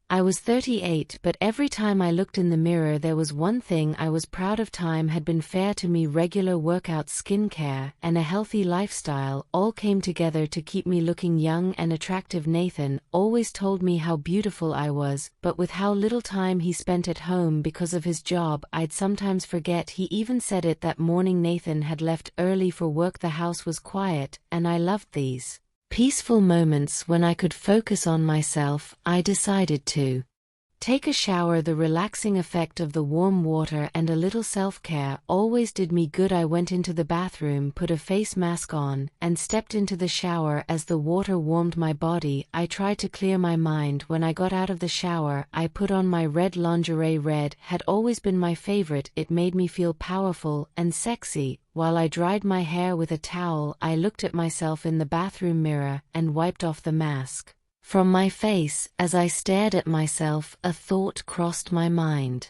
I was 38, but every time I looked in the mirror there was one thing I was proud of. Time had been fair to me. Regular workouts, skincare, and a healthy lifestyle all came together to keep me looking young and attractive. Nathan always told me how beautiful I was, but with how little time he spent at home because of his job, I'd sometimes forget. He even said it that morning. Nathan had left early for work. The house was quiet, and I loved these peaceful moments when I could focus on myself. I decided to take a shower. The relaxing effect of the warm water and a little self-care always did me good. I went into the bathroom, put a face mask on, and stepped into the shower. As the water warmed my body, I tried to clear my mind. When I got out of the shower, I put on my red lingerie. Red had always been my favorite. It made me feel powerful and sexy. While I dried my hair with a towel, I looked at myself in the bathroom mirror and wiped off the mask from my face. As I stared at myself, a thought crossed my mind.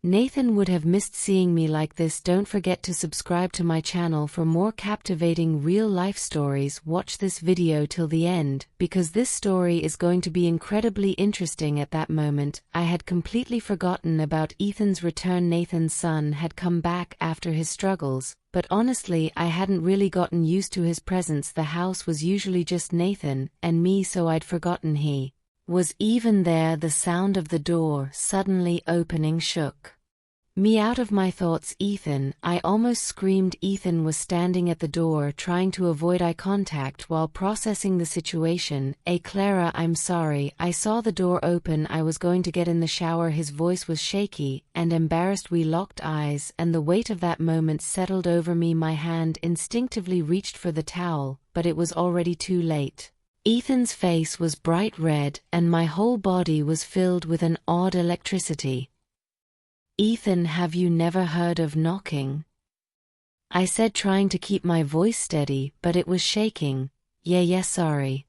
Nathan would have missed seeing me like this. Don't forget to subscribe to my channel for more captivating real-life stories. Watch this video till the end, because this story is going to be incredibly interesting. At that moment, I had completely forgotten about Ethan's return. Nathan's son had come back after his struggles, but honestly I hadn't really gotten used to his presence. The house was usually just Nathan and me, so I'd forgotten he was even there. The sound of the door suddenly opening shook me out of my thoughts. Ethan, I almost screamed. Ethan was standing at the door trying to avoid eye contact while processing the situation. Clara, I'm sorry. I saw the door open. I was going to get in the shower. His voice was shaky and embarrassed. We locked eyes, and the weight of that moment settled over me. My hand instinctively reached for the towel, but it was already too late. Ethan's face was bright red, and my whole body was filled with an odd electricity. Ethan, have you never heard of knocking? I said, trying to keep my voice steady, but it was shaking. Yeah, sorry,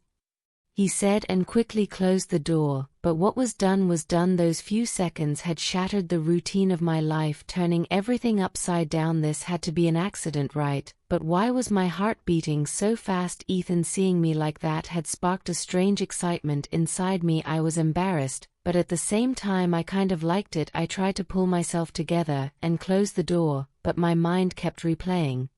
he said, and quickly closed the door. But what was done was done. Those few seconds had shattered the routine of my life, turning everything upside down. This had to be an accident, right? But why was my heart beating so fast? Ethan seeing me like that had sparked a strange excitement inside me. I was embarrassed, but at the same time I kind of liked it. I tried to pull myself together and close the door, but my mind kept replaying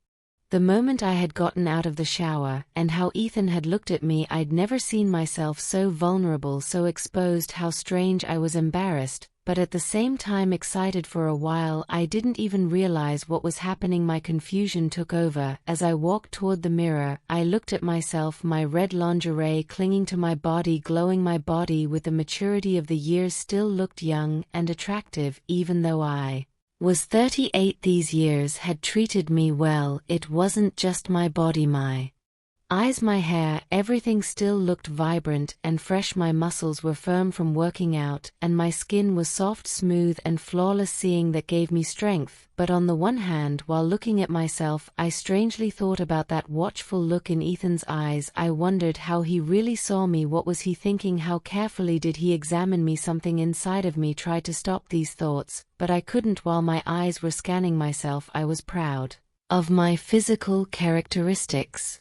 the moment I had gotten out of the shower, and how Ethan had looked at me. I'd never seen myself so vulnerable, so exposed. How strange. I was embarrassed, but at the same time excited. For a while I didn't even realize what was happening. My confusion took over. As I walked toward the mirror, I looked at myself, my red lingerie clinging to my body, glowing. My body, with the maturity of the years, still looked young and attractive, even though I was 38. These years had treated me well. It wasn't just my body, my eyes, my hair, everything still looked vibrant and fresh. My muscles were firm from working out, and my skin was soft, smooth, and flawless. Seeing that gave me strength. But on the one hand, while looking at myself, I strangely thought about that watchful look in Ethan's eyes. I wondered how he really saw me. What was he thinking? How carefully did he examine me? Something inside of me tried to stop these thoughts, but I couldn't. While my eyes were scanning myself, I was proud of my physical characteristics.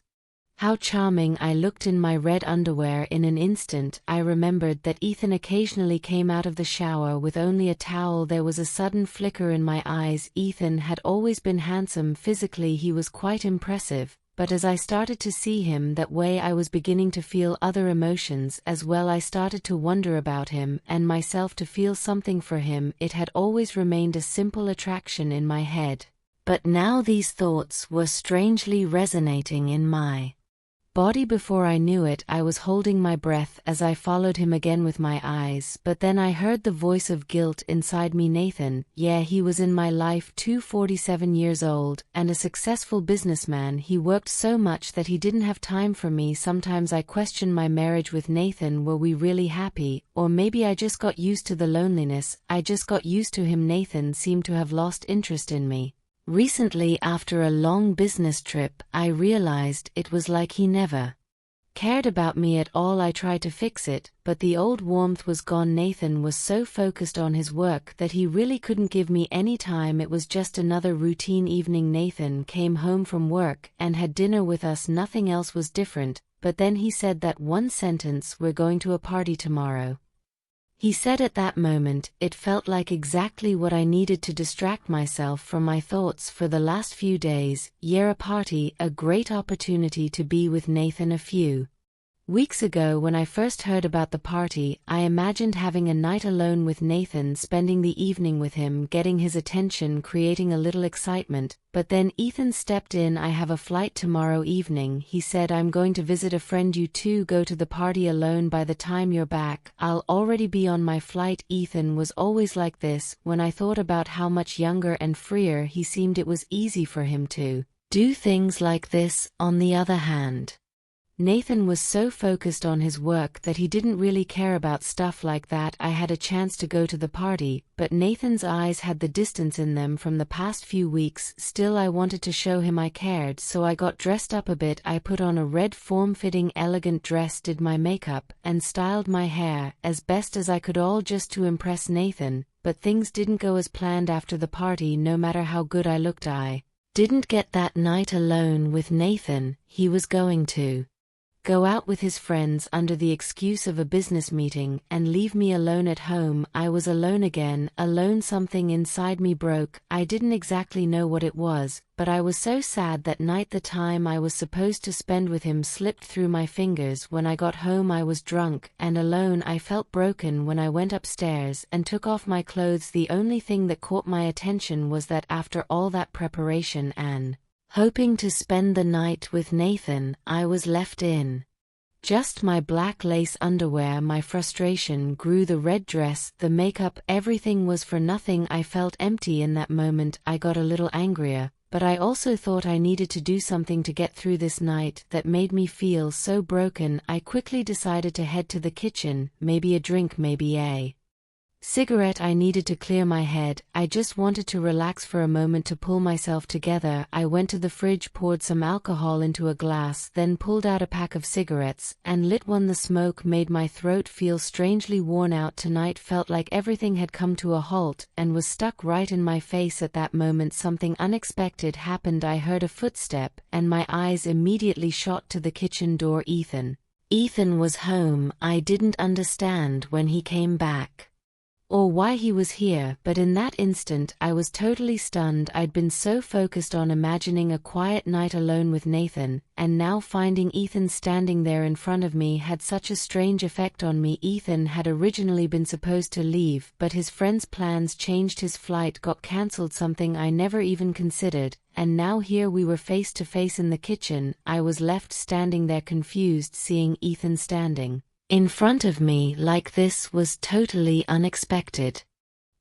How charming I looked in my red underwear. In an instant, I remembered that Ethan occasionally came out of the shower with only a towel. There was a sudden flicker in my eyes. Ethan had always been handsome. Physically he was quite impressive, but as I started to see him that way, I was beginning to feel other emotions as well. I started to wonder about him and myself, to feel something for him. It had always remained a simple attraction in my head, but now these thoughts were strangely resonating in my body. Before I knew it, I was holding my breath as I followed him again with my eyes. But then I heard the voice of guilt inside me. Nathan, yeah, he was in my life too. 47 years old and a successful businessman. He worked so much that he didn't have time for me. Sometimes I questioned my marriage with Nathan. Were we really happy? Or maybe I just got used to the loneliness. I just got used to him. Nathan seemed to have lost interest in me. Recently, after a long business trip, I realized it was like he never cared about me at all. I tried to fix it, but the old warmth was gone. Nathan was so focused on his work that he really couldn't give me any time. It was just another routine evening. Nathan came home from work and had dinner with us. Nothing else was different, but then he said that one sentence, "We're going to a party tomorrow." He said at that moment, it felt like exactly what I needed to distract myself from my thoughts for the last few days. A party, a great opportunity to be with Nathan a few weeks ago. When I first heard about the party, I imagined having a night alone with Nathan, spending the evening with him, getting his attention, creating a little excitement. But then Ethan stepped in. I have a flight tomorrow evening, he said. I'm going to visit a friend. You two go to the party alone. By the time you're back, I'll already be on my flight. Ethan was always like this. When I thought about how much younger and freer he seemed, it was easy for him to do things like this. On the other hand, Nathan was so focused on his work that he didn't really care about stuff like that. I had a chance to go to the party, but Nathan's eyes had the distance in them from the past few weeks. Still, I wanted to show him I cared, so I got dressed up a bit. I put on a red form-fitting elegant dress, did my makeup, and styled my hair as best as I could, all just to impress Nathan. But things didn't go as planned after the party. No matter how good I looked, I didn't get that night alone with Nathan. He was going to go out with his friends under the excuse of a business meeting and leave me alone at home. I was alone again, alone. Something inside me broke. I didn't exactly know what it was, but I was so sad that night. The time I was supposed to spend with him slipped through my fingers. When I got home, I was drunk and alone. I felt broken when I went upstairs and took off my clothes. The only thing that caught my attention was that after all that preparation and hoping to spend the night with Nathan, I was left in just my black lace underwear. My frustration grew. The red dress, the makeup, everything was for nothing. I felt empty in that moment. I got a little angrier, but I also thought I needed to do something to get through this night that made me feel so broken. I quickly decided to head to the kitchen, maybe a drink, maybe a cigarette. I needed to clear my head. I just wanted to relax for a moment, to pull myself together. I went to the fridge, poured some alcohol into a glass, then pulled out a pack of cigarettes and lit one. The smoke made my throat feel strangely worn out. Tonight felt like everything had come to a halt and was stuck right in my face. At that moment, something unexpected happened. I heard a footstep and my eyes immediately shot to the kitchen door. Ethan was home. I didn't understand when he came back or why he was here, but in that instant I was totally stunned. I'd been so focused on imagining a quiet night alone with Nathan, and now finding Ethan standing there in front of me had such a strange effect on me. Ethan had originally been supposed to leave, but his friend's plans changed. His flight got cancelled, something I never even considered, and now here we were face to face in the kitchen. I was left standing there confused. Seeing Ethan standing in front of me like this was totally unexpected.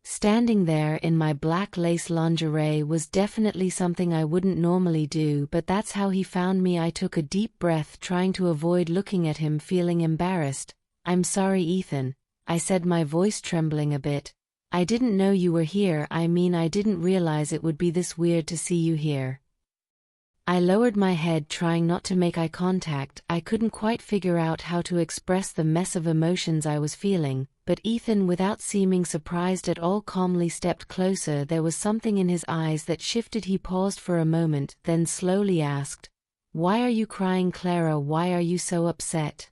Standing there in my black lace lingerie was definitely something I wouldn't normally do, but that's how he found me. I took a deep breath, trying to avoid looking at him, feeling embarrassed. "I'm sorry, Ethan," I said, my voice trembling a bit. "I didn't know you were here. I didn't realize it would be this weird to see you here." I lowered my head, trying not to make eye contact. I couldn't quite figure out how to express the mess of emotions I was feeling, but Ethan, without seeming surprised at all, calmly stepped closer. There was something in his eyes that shifted. He paused for a moment, then slowly asked, "Why are you crying, Clara? Why are you so upset?"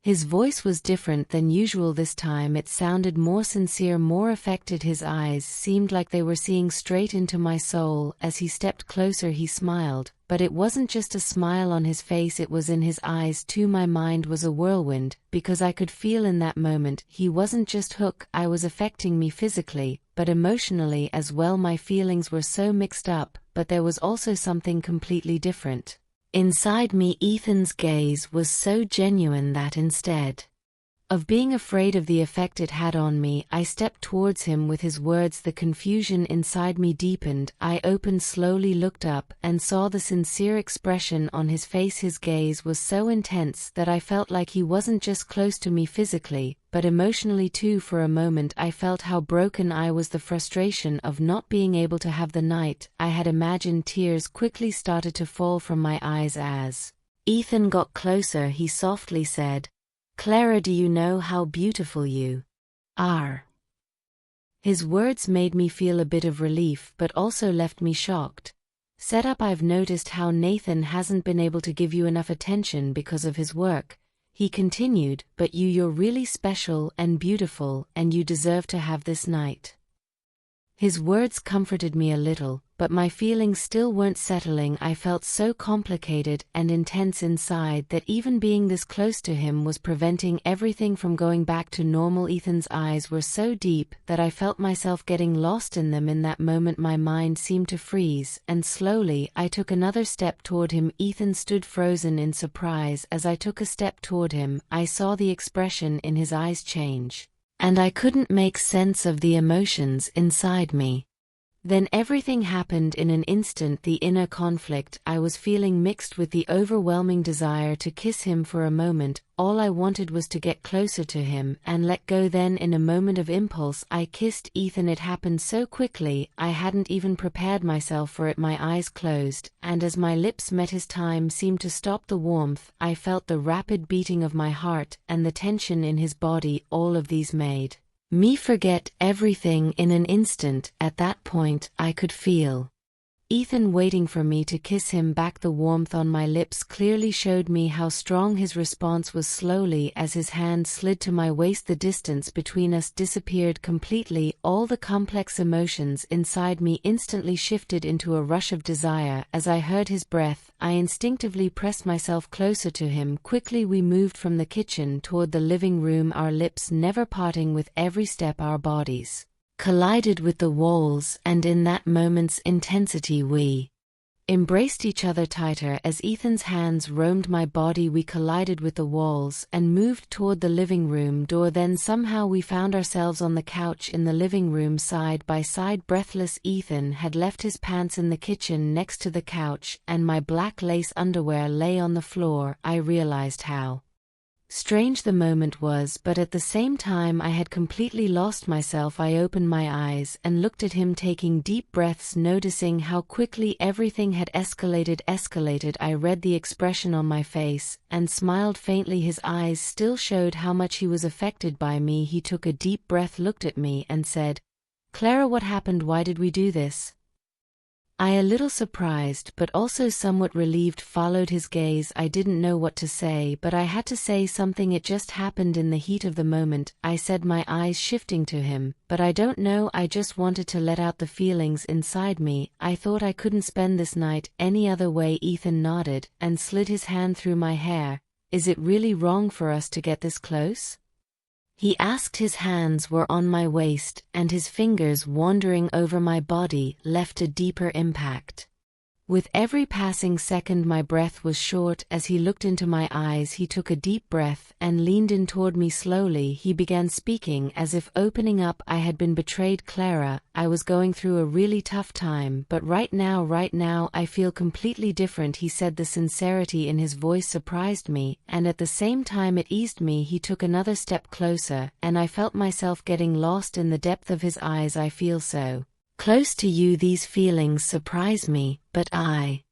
His voice was different than usual this time. It sounded more sincere, more affected. His eyes seemed like they were seeing straight into my soul. As he stepped closer, he smiled, but it wasn't just a smile on his face, it was in his eyes too. My mind was a whirlwind, because I could feel in that moment he wasn't just hooked. I was affecting me physically, but emotionally as well. My feelings were so mixed up, but there was also something completely different inside me. Ethan's gaze was so genuine that instead of being afraid of the effect it had on me, I stepped towards him with his words. The confusion inside me deepened. I opened slowly, looked up, and saw the sincere expression on his face. His gaze was so intense that I felt like he wasn't just close to me physically, but emotionally too. For a moment I felt how broken I was, the frustration of not being able to have the night I had imagined. Tears quickly started to fall from my eyes as Ethan got closer. He softly said, "Clara, do you know how beautiful you are?" His words made me feel a bit of relief, but also left me shocked. "I've noticed how Nathan hasn't been able to give you enough attention because of his work. he continued, "But you're really special and beautiful, and you deserve to have this night." His words comforted me a little, but my feelings still weren't settling. I felt so complicated and intense inside that even being this close to him was preventing everything from going back to normal. Ethan's eyes were so deep that I felt myself getting lost in them. In that moment my mind seemed to freeze, and slowly I took another step toward him. Ethan stood frozen in surprise. As I took a step toward him, I saw the expression in his eyes change, and I couldn't make sense of the emotions inside me. Then everything happened in an instant. The inner conflict I was feeling mixed with the overwhelming desire to kiss him. For a moment, all I wanted was to get closer to him and let go. Then in a moment of impulse I kissed Ethan. It happened so quickly, I hadn't even prepared myself for it. My eyes closed, and as my lips met his, time seemed to stop. The warmth, I felt the rapid beating of my heart, and the tension in his body. All of these made me forget everything in an instant. At that point, I could feel Ethan waiting for me to kiss him back. The warmth on my lips clearly showed me how strong his response was. Slowly, as his hand slid to my waist, the distance between us disappeared completely. All the complex emotions inside me instantly shifted into a rush of desire. As I heard his breath, I instinctively pressed myself closer to him. Quickly we moved from the kitchen toward the living room, our lips never parting. With every step our bodies collided with the walls, and in that moment's intensity we embraced each other tighter. As Ethan's hands roamed my body, we collided with the walls and moved toward the living room door. Then somehow we found ourselves on the couch in the living room, side by side, breathless. Ethan had left his pants in the kitchen next to the couch, and my black lace underwear lay on the floor. I realized how strange the moment was, but at the same time I had completely lost myself. I opened my eyes and looked at him, taking deep breaths, noticing how quickly everything had escalated. I read the expression on my face and smiled faintly. His eyes still showed how much he was affected by me. He took a deep breath, looked at me, and said, "Clara, what happened? Why did we do this?" I, a little surprised but also somewhat relieved, followed his gaze. I didn't know what to say, but I had to say something. "It just happened in the heat of the moment," I said, my eyes shifting to him. "But I don't know, I just wanted to let out the feelings inside me. I thought I couldn't spend this night any other way." Ethan nodded and slid his hand through my hair. "Is it really wrong for us to get this close?" he asked. His hands were on my waist, and his fingers wandering over my body left a deeper impact. With every passing second my breath was short. As he looked into my eyes, he took a deep breath and leaned in toward me. Slowly he began speaking, as if opening up. "I had been betrayed, Clara. I was going through a really tough time, but right now I feel completely different," he said. The sincerity in his voice surprised me, and at the same time it eased me. He took another step closer, and I felt myself getting lost in the depth of his eyes. "I feel so close to you. These feelings surprise me, but I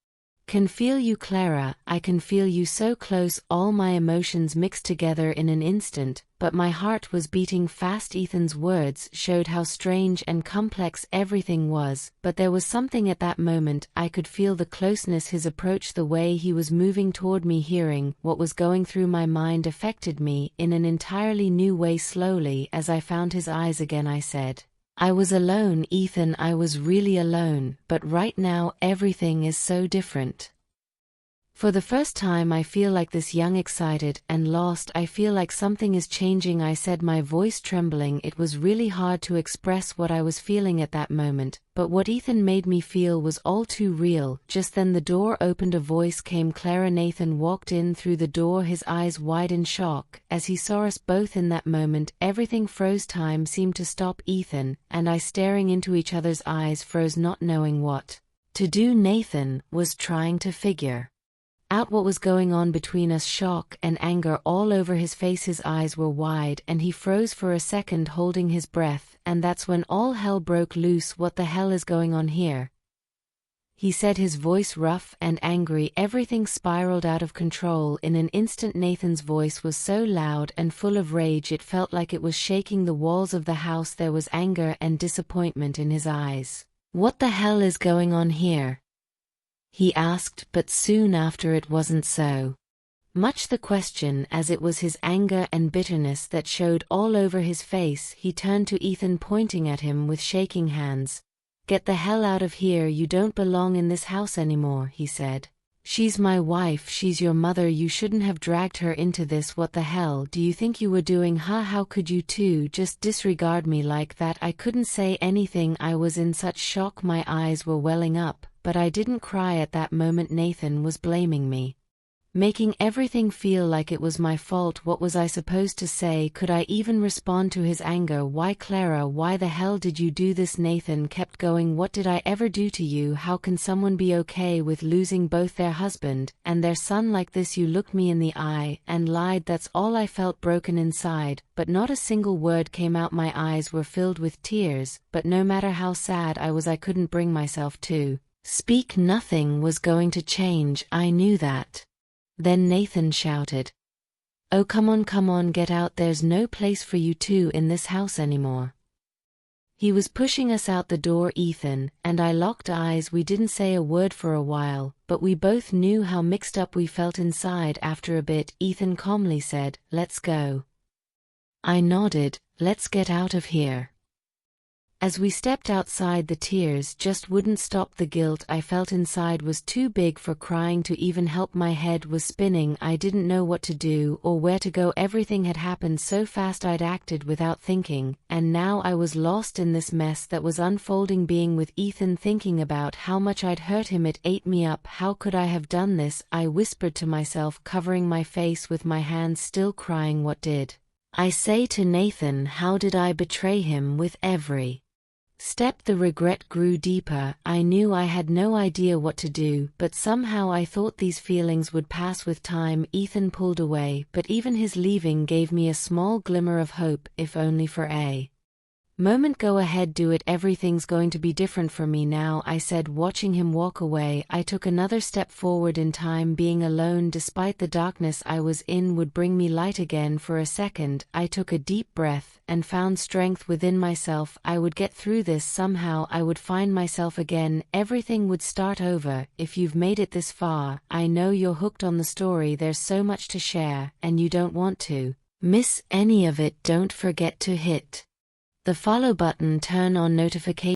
can feel you, Clara. I can feel you so close." All my emotions mixed together in an instant, but my heart was beating fast. Ethan's words showed how strange and complex everything was, but there was something at that moment. I could feel the closeness, his approach, the way he was moving toward me. Hearing what was going through my mind affected me in an entirely new way. Slowly, as I found his eyes again, I said, "I was alone, Ethan. I was really alone, but right now everything is so different. For the first time I feel like this, young, excited, and lost. I feel like something is changing," I said, my voice trembling. It was really hard to express what I was feeling at that moment, but what Ethan made me feel was all too real. Just then the door opened, a voice came, "Clara." Nathan walked in through the door, his eyes wide in shock. As he saw us both in that moment, everything froze. Time seemed to stop. Ethan and I, staring into each other's eyes, froze, not knowing what to do. Nathan was trying to figure out what was going on between us, shock and anger all over his face. His eyes were wide and he froze for a second, holding his breath, and that's when all hell broke loose. "What the hell is going on here?" he said, his voice rough and angry. Everything spiraled out of control in an instant. Nathan's voice was so loud and full of rage it felt like it was shaking the walls of the house. There was anger and disappointment in his eyes. "What the hell is going on here?" he asked, but soon after it wasn't so Much the question as it was his anger and bitterness that showed all over his face, he turned to Ethan, pointing at him with shaking hands. "Get the hell out of here, you don't belong in this house anymore," he said. "She's my wife, she's your mother, you shouldn't have dragged her into this. What the hell do you think you were doing, huh? How could you two just disregard me like that?" I couldn't say anything, I was in such shock, my eyes were welling up, but I didn't cry at that moment. Nathan was blaming me, making everything feel like it was my fault. What was I supposed to say? Could I even respond to his anger? "Why, Clara, why the hell did you do this?" Nathan kept going. "What did I ever do to you? How can someone be okay with losing both their husband and their son like this?" You looked me in the eye and lied. That's all I felt, broken inside, but not a single word came out. My eyes were filled with tears, but no matter how sad I was, I couldn't bring myself to speak. Nothing was going to change, I knew that. Then Nathan shouted, "Oh, come on, get out. There's no place for you two in this house anymore." He was pushing us out the door. Ethan and I locked eyes. We didn't say a word for a while, but we both knew how mixed up we felt inside. After a bit, Ethan calmly said, "Let's go." I nodded. "Let's get out of here." As we stepped outside, the tears just wouldn't stop. The guilt I felt inside was too big for crying to even help. My head was spinning. I didn't know what to do or where to go. Everything had happened so fast, I'd acted without thinking, and now I was lost in this mess that was unfolding. Being with Ethan, thinking about how much I'd hurt him, it ate me up. How could I have done this? I whispered to myself, covering my face with my hands, still crying. What did I say to Nathan? How did I betray him? With every step, the regret grew deeper. I knew I had no idea what to do, but somehow I thought these feelings would pass with time. Ethan pulled away, but even his leaving gave me a small glimmer of hope, if only for a moment. "Go ahead, do it. Everything's going to be different for me now," I said, watching him walk away. I took another step forward in time. Being alone, despite the darkness I was in, would bring me light again. For a second, I took a deep breath and found strength within myself. I would get through this somehow. I would find myself again. Everything would start over. If you've made it this far, I know you're hooked on the story. There's so much to share, and you don't want to miss any of it. Don't forget to hit the follow button, turn on notifications.